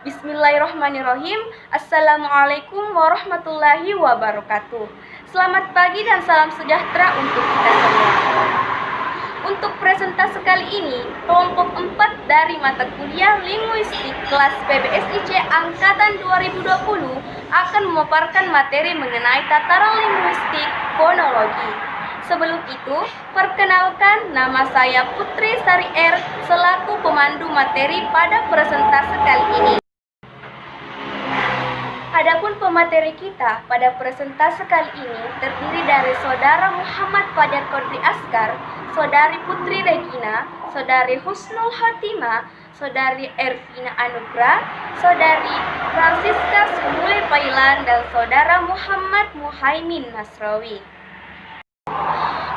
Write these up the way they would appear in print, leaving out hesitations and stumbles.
Bismillahirrahmanirrahim. Assalamualaikum warahmatullahi wabarakatuh. Selamat pagi dan salam sejahtera untuk kita semua. Untuk presentasi kali ini, kelompok 4 dari mata kuliah Linguistik kelas PBSIC Angkatan 2020 akan memaparkan materi mengenai tataran linguistik fonologi. Sebelum itu, perkenalkan, nama saya Putri Sari R selaku pemandu materi pada presentasi kali ini. Adapun pemateri kita pada presentasi kali ini terdiri dari Saudara Muhammad Fajar Kodri Askar, Saudari Putri Regina, Saudari Husnul Hatimah, Saudari Ervina Anugrah, Saudari Francisca Sumule Pailan, dan Saudara Muhammad Muhaimin Nasrawi.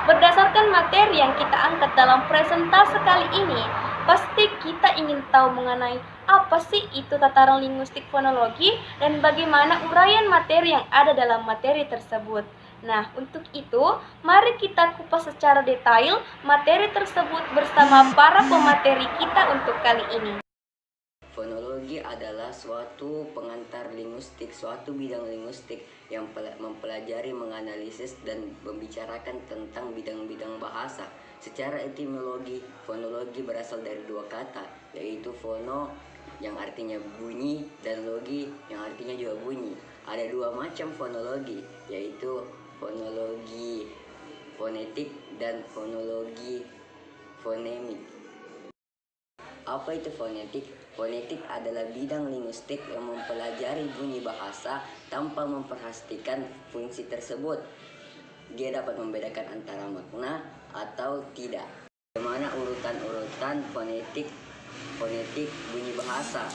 Berdasarkan materi yang kita angkat dalam presentasi kali ini, pasti kita ingin tahu mengenai apa sih itu tataran linguistik fonologi dan bagaimana uraian materi yang ada dalam materi tersebut. Nah, untuk itu, mari kita kupas secara detail materi tersebut bersama para pemateri kita untuk kali ini. Fonologi adalah suatu pengantar linguistik, suatu bidang linguistik yang mempelajari, menganalisis, dan membicarakan tentang bidang-bidang bahasa. Secara etimologi, fonologi berasal dari dua kata, yaitu fono yang artinya bunyi dan logi yang artinya juga bunyi. Ada dua macam fonologi, yaitu fonologi fonetik dan fonologi fonemik. Apa itu fonetik? Fonetik adalah bidang linguistik yang mempelajari bunyi bahasa tanpa memperhatikan fungsi tersebut. Dia dapat membedakan antara makna atau tidak. Bagaimana urutan-urutan fonetik bunyi bahasa?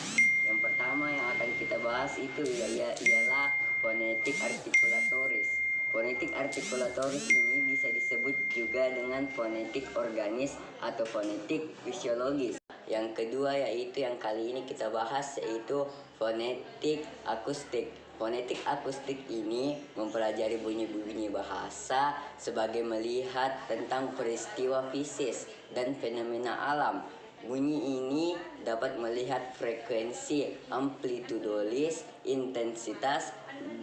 Yang pertama yang akan kita bahas itu ialah fonetik artikulatoris. Fonetik artikulatoris ini bisa disebut juga dengan fonetik organis atau fonetik fisiologis. Yang kedua yaitu yang kali ini kita bahas, yaitu fonetik akustik. Fonetik akustik ini mempelajari bunyi-bunyi bahasa sebagai melihat tentang peristiwa fisis dan fenomena alam. Bunyi ini dapat melihat frekuensi, amplitudolis, intensitas,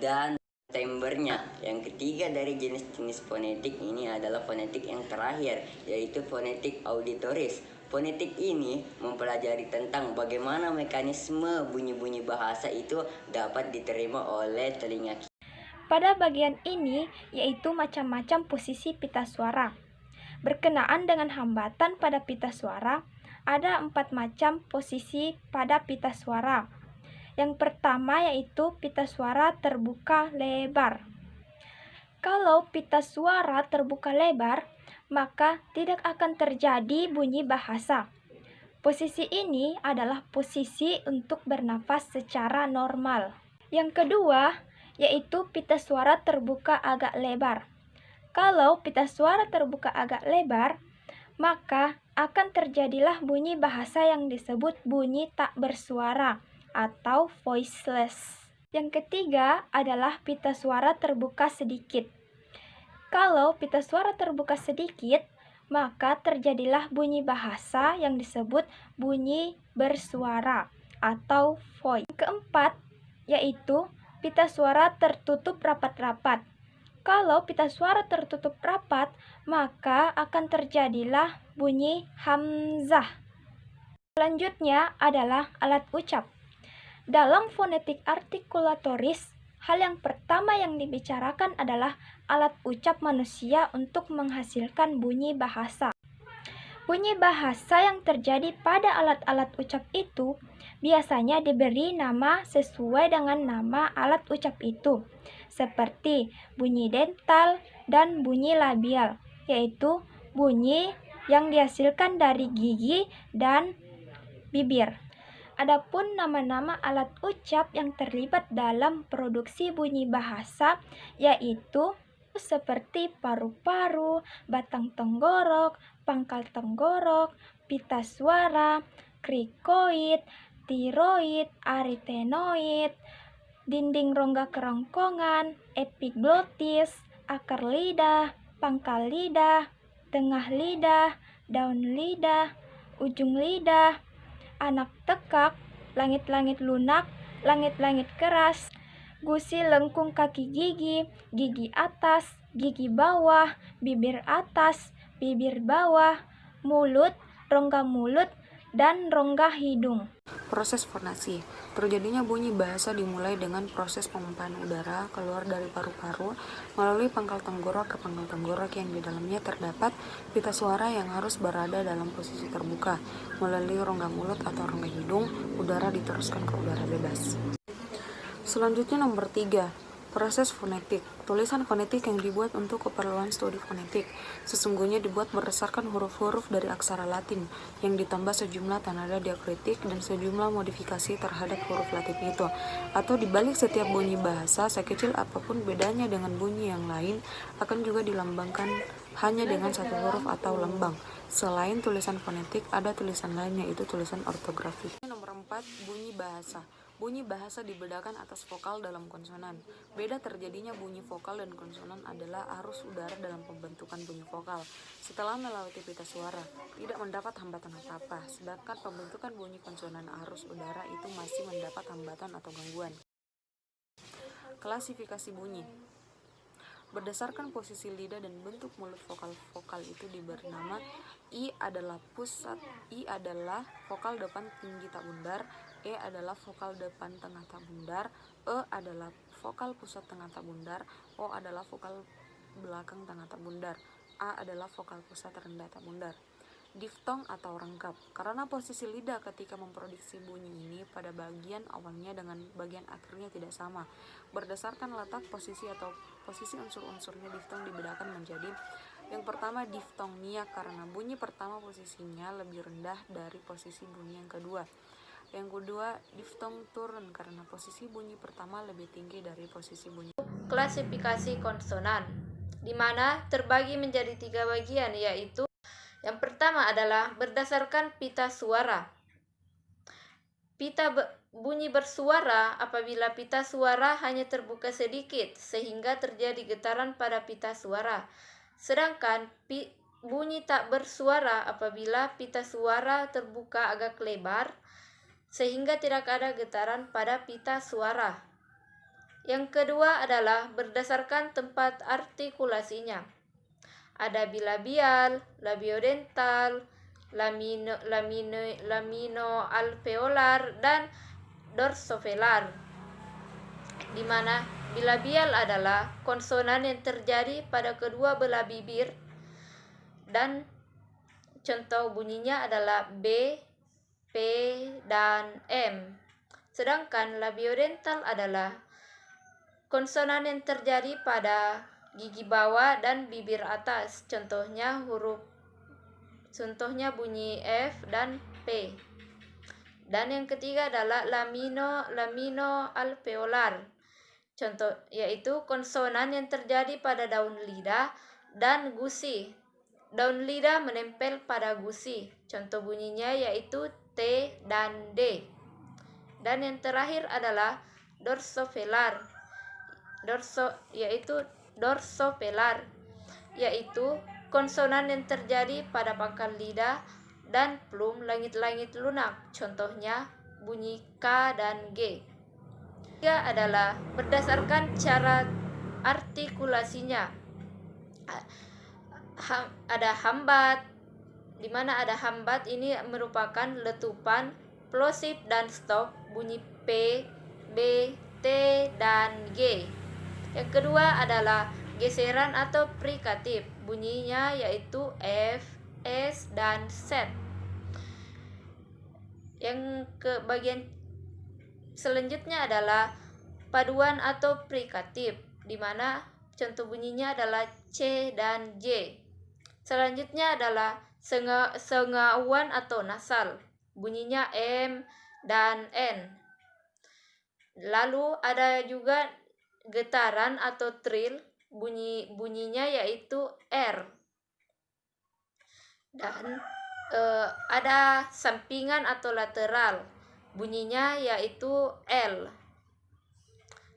dan timbrenya. Yang ketiga dari jenis-jenis fonetik ini adalah fonetik yang terakhir, yaitu fonetik auditoris. Fonetik ini mempelajari tentang bagaimana mekanisme bunyi-bunyi bahasa itu dapat diterima oleh telinga kita. Pada bagian ini yaitu macam-macam posisi pita suara. Berkenaan dengan hambatan pada pita suara, ada 4 macam posisi pada pita suara. Yang pertama yaitu pita suara terbuka lebar. Kalau pita suara terbuka lebar, maka tidak akan terjadi bunyi bahasa. Posisi ini adalah posisi untuk bernafas secara normal. Yang kedua, yaitu pita suara terbuka agak lebar. Kalau pita suara terbuka agak lebar, maka akan terjadilah bunyi bahasa yang disebut bunyi tak bersuara atau voiceless. Yang ketiga adalah pita suara terbuka sedikit. Kalau pita suara terbuka sedikit, maka terjadilah bunyi bahasa yang disebut bunyi bersuara atau voice. Yang keempat, yaitu pita suara tertutup rapat-rapat. Kalau pita suara tertutup rapat, maka akan terjadilah bunyi hamzah. Selanjutnya adalah alat ucap. Dalam fonetik artikulatoris, hal yang pertama yang dibicarakan adalah alat ucap manusia untuk menghasilkan bunyi bahasa. Bunyi bahasa yang terjadi pada alat-alat ucap itu biasanya diberi nama sesuai dengan nama alat ucap itu, seperti bunyi dental dan bunyi labial, yaitu bunyi yang dihasilkan dari gigi dan bibir. Adapun nama-nama alat ucap yang terlibat dalam produksi bunyi bahasa yaitu seperti paru-paru, batang tenggorok, pangkal tenggorok, pita suara, krikoid, tiroid, aritenoid, dinding rongga kerongkongan, epiglotis, akar lidah, pangkal lidah, tengah lidah, daun lidah, ujung lidah, anak tekak, langit-langit lunak, langit-langit keras, gusi lengkung kaki gigi, gigi atas, gigi bawah, bibir atas, bibir bawah, mulut, dan rongga hidung. Proses fonasi. Terjadinya bunyi bahasa dimulai dengan proses pengumpahan udara keluar dari paru-paru melalui pangkal tenggorok ke pangkal tenggorok yang di dalamnya terdapat pita suara yang harus berada dalam posisi terbuka. Melalui rongga mulut atau rongga hidung, udara diteruskan ke udara bebas. Selanjutnya nomor 3, proses fonetik. Tulisan fonetik yang dibuat untuk keperluan studi fonetik sesungguhnya dibuat berdasarkan huruf-huruf dari aksara Latin yang ditambah sejumlah tanda diakritik dan sejumlah modifikasi terhadap huruf Latin itu. Atau dibalik setiap bunyi bahasa, sekecil apapun bedanya dengan bunyi yang lain, akan juga dilambangkan hanya dengan satu huruf atau lambang. Selain tulisan fonetik, ada tulisan lain yaitu tulisan ortografi. Nomor 4, bunyi bahasa. Bunyi bahasa dibedakan atas vokal dalam konsonan. Beda terjadinya bunyi vokal dan konsonan adalah arus udara dalam pembentukan bunyi vokal. Setelah melewati pita suara, tidak mendapat hambatan apa-apa, sedangkan pembentukan bunyi konsonan arus udara itu masih mendapat hambatan atau gangguan. Klasifikasi bunyi. Berdasarkan posisi lidah dan bentuk mulut vokal itu diberi nama. I adalah vokal depan tinggi tak bundar, E adalah vokal depan tengah tak bundar, E adalah vokal pusat tengah tak bundar, O adalah vokal belakang tengah tak bundar, A adalah vokal pusat rendah tak bundar. Diftong atau rangkap. Karena posisi lidah ketika memproduksi bunyi ini pada bagian awalnya dengan bagian akhirnya tidak sama. Berdasarkan letak posisi atau posisi unsur-unsurnya, diftong dibedakan menjadi: yang pertama, diftong niak karena bunyi pertama posisinya lebih rendah dari posisi bunyi yang kedua. Yang kedua, diftong turun karena posisi bunyi pertama lebih tinggi dari posisi bunyi. Klasifikasi konsonan, di mana terbagi menjadi 3 bagian, yaitu yang pertama adalah berdasarkan pita suara. Bunyi bersuara apabila pita suara hanya terbuka sedikit sehingga terjadi getaran pada pita suara. Sedangkan bunyi tak bersuara apabila pita suara terbuka agak lebar sehingga tidak ada getaran pada pita suara. Yang kedua adalah berdasarkan tempat artikulasinya. Ada bilabial, labiodental, laminoalveolar, dan dorsovelar. Di mana bilabial adalah konsonan yang terjadi pada kedua belah bibir dan contoh bunyinya adalah B, P, dan M. Sedangkan labiodental adalah konsonan yang terjadi pada gigi bawah dan bibir atas. Contohnya bunyi F dan P. Dan yang ketiga adalah laminoalveolar. Contoh yaitu konsonan yang terjadi pada daun lidah dan gusi. Daun lidah menempel pada gusi. Contoh bunyinya yaitu T dan D. Dan yang terakhir adalah dorsovelar. Dorsovelar yaitu konsonan yang terjadi pada pangkal lidah dan plum langit-langit lunak. Contohnya bunyi K dan G. Ketiga adalah berdasarkan cara artikulasinya. Ada hambat, di mana ada hambat ini merupakan letupan, plosif dan stop bunyi P, B, T, dan G. Yang kedua adalah geseran atau frikatif, bunyinya yaitu F, S, dan Z. Yang ke bagian selanjutnya adalah paduan atau frikatif, di mana contoh bunyinya adalah C dan J. Selanjutnya adalah sengauan atau nasal, bunyinya M dan N. Lalu ada juga getaran atau trill, bunyinya yaitu R. Dan ada sampingan atau lateral, bunyinya yaitu L.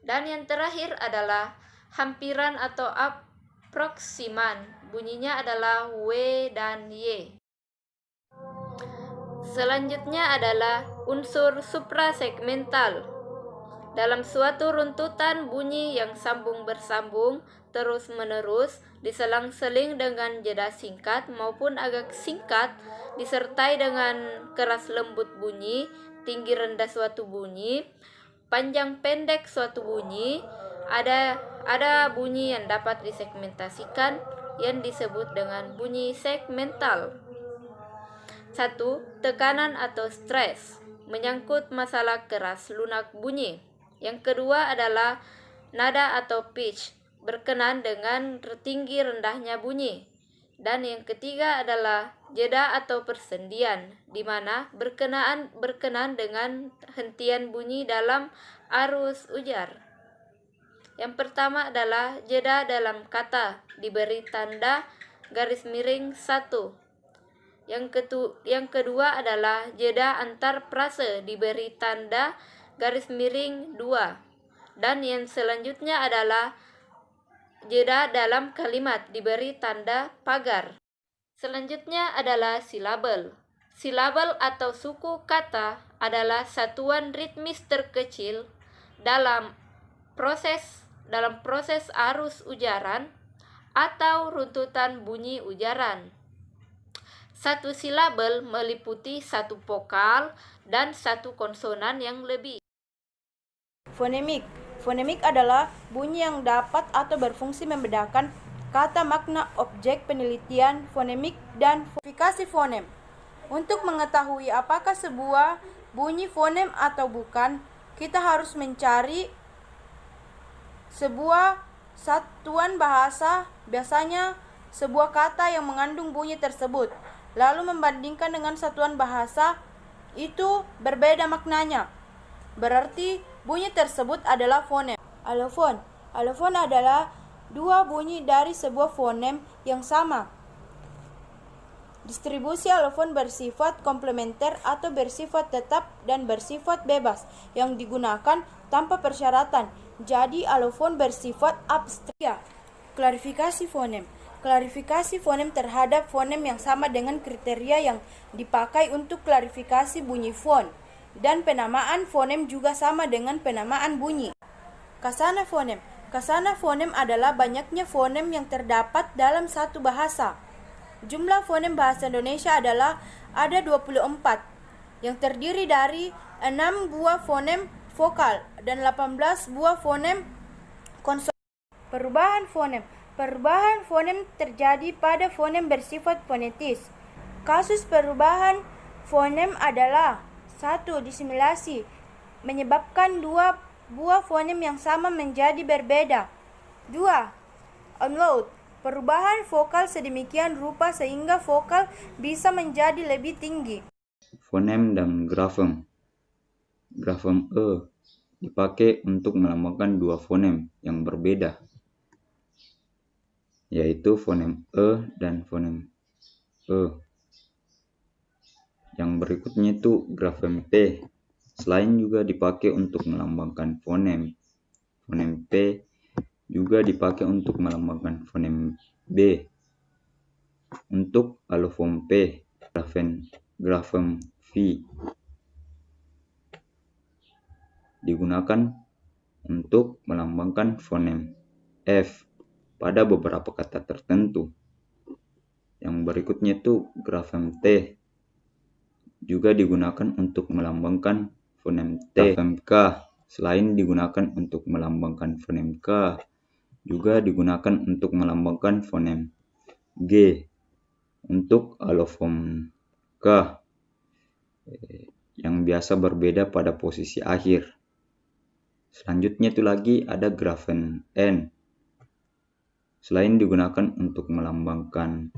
Dan yang terakhir adalah hampiran atau aproksiman, bunyinya adalah W dan Y. Selanjutnya adalah Unsur suprasegmental. Dalam suatu runtutan bunyi yang sambung bersambung terus-menerus, diselang-seling dengan jeda singkat maupun agak singkat, disertai dengan keras lembut bunyi, tinggi rendah suatu bunyi, panjang pendek suatu bunyi, ada bunyi yang dapat disegmentasikan yang disebut dengan bunyi segmental. 1. Tekanan atau stres, menyangkut masalah keras lunak bunyi. Yang kedua adalah nada atau pitch, berkenan dengan tinggi rendahnya bunyi. Dan yang ketiga adalah jeda atau persendian, di mana berkenan dengan hentian bunyi dalam arus ujar. Yang pertama adalah jeda dalam kata, diberi tanda garis miring 1. Yang kedua adalah jeda antar frase, diberi tanda garis miring 2. Dan yang selanjutnya adalah jeda dalam kalimat, diberi tanda pagar. Selanjutnya adalah silabel. Silabel atau suku kata adalah satuan ritmis terkecil dalam proses arus ujaran atau runtutan bunyi ujaran. Satu silabel meliputi satu vokal dan satu konsonan yang lebih. Fonemik. Fonemik adalah bunyi yang dapat atau berfungsi membedakan kata, makna, objek penelitian fonemik dan klasifikasi fonem. Untuk mengetahui apakah sebuah bunyi fonem atau bukan, kita harus mencari sebuah satuan bahasa, biasanya sebuah kata yang mengandung bunyi tersebut, lalu membandingkan dengan satuan bahasa itu berbeda maknanya. Berarti bunyi tersebut adalah fonem. Alofon. Alofon adalah dua bunyi dari sebuah fonem yang sama. Distribusi alofon bersifat komplementer atau bersifat tetap dan bersifat bebas yang digunakan tanpa persyaratan. Jadi alofon bersifat abstrak. Klarifikasi fonem. Klarifikasi fonem terhadap fonem yang sama dengan kriteria yang dipakai untuk klarifikasi bunyi fon. Dan penamaan fonem juga sama dengan penamaan bunyi. Kasana fonem. Kasana fonem adalah banyaknya fonem yang terdapat dalam satu bahasa. Jumlah fonem bahasa Indonesia adalah ada 24, yang terdiri dari 6 buah fonem vokal dan 18 buah fonem konsonan. Perubahan fonem. Perubahan fonem terjadi pada fonem bersifat fonetis. Kasus perubahan fonem adalah 1. Disimilasi, menyebabkan dua buah fonem yang sama menjadi berbeda. 2. Onload, perubahan vokal sedemikian rupa sehingga vokal bisa menjadi lebih tinggi. Fonem dan grafem. Grafem E dipakai untuk melambangkan dua fonem yang berbeda, yaitu fonem E dan fonem E. Yang berikutnya itu grafem P. Selain juga dipakai untuk melambangkan fonem. Fonem P juga dipakai untuk melambangkan fonem B. Untuk alofon P, grafem V digunakan untuk melambangkan fonem F pada beberapa kata tertentu. Yang berikutnya itu grafem T juga digunakan untuk melambangkan fonem T. Grafem K selain digunakan untuk melambangkan fonem K, juga digunakan untuk melambangkan fonem G. Untuk alofon K yang biasa berbeda pada posisi akhir. Selanjutnya itu lagi ada grafem N. Selain digunakan untuk melambangkan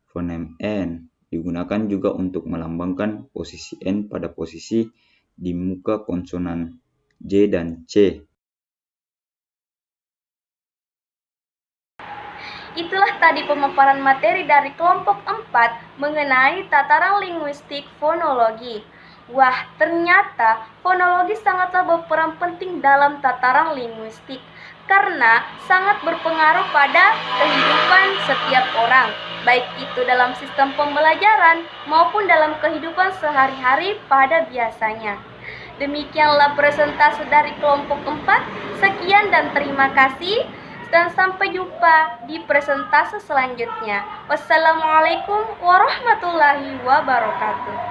fonem N, digunakan juga untuk melambangkan posisi N pada posisi di muka konsonan J dan C. Itulah tadi pemaparan materi dari kelompok 4 mengenai tataran linguistik fonologi. Wah, ternyata fonologi sangatlah berperan penting dalam tataran linguistik karena sangat berpengaruh pada kehidupan setiap orang. baik itu dalam sistem pembelajaran maupun dalam kehidupan sehari-hari pada biasanya. Demikianlah presentase dari kelompok 4. Sekian dan terima kasih. Dan sampai jumpa di presentase selanjutnya. Wassalamualaikum warahmatullahi wabarakatuh.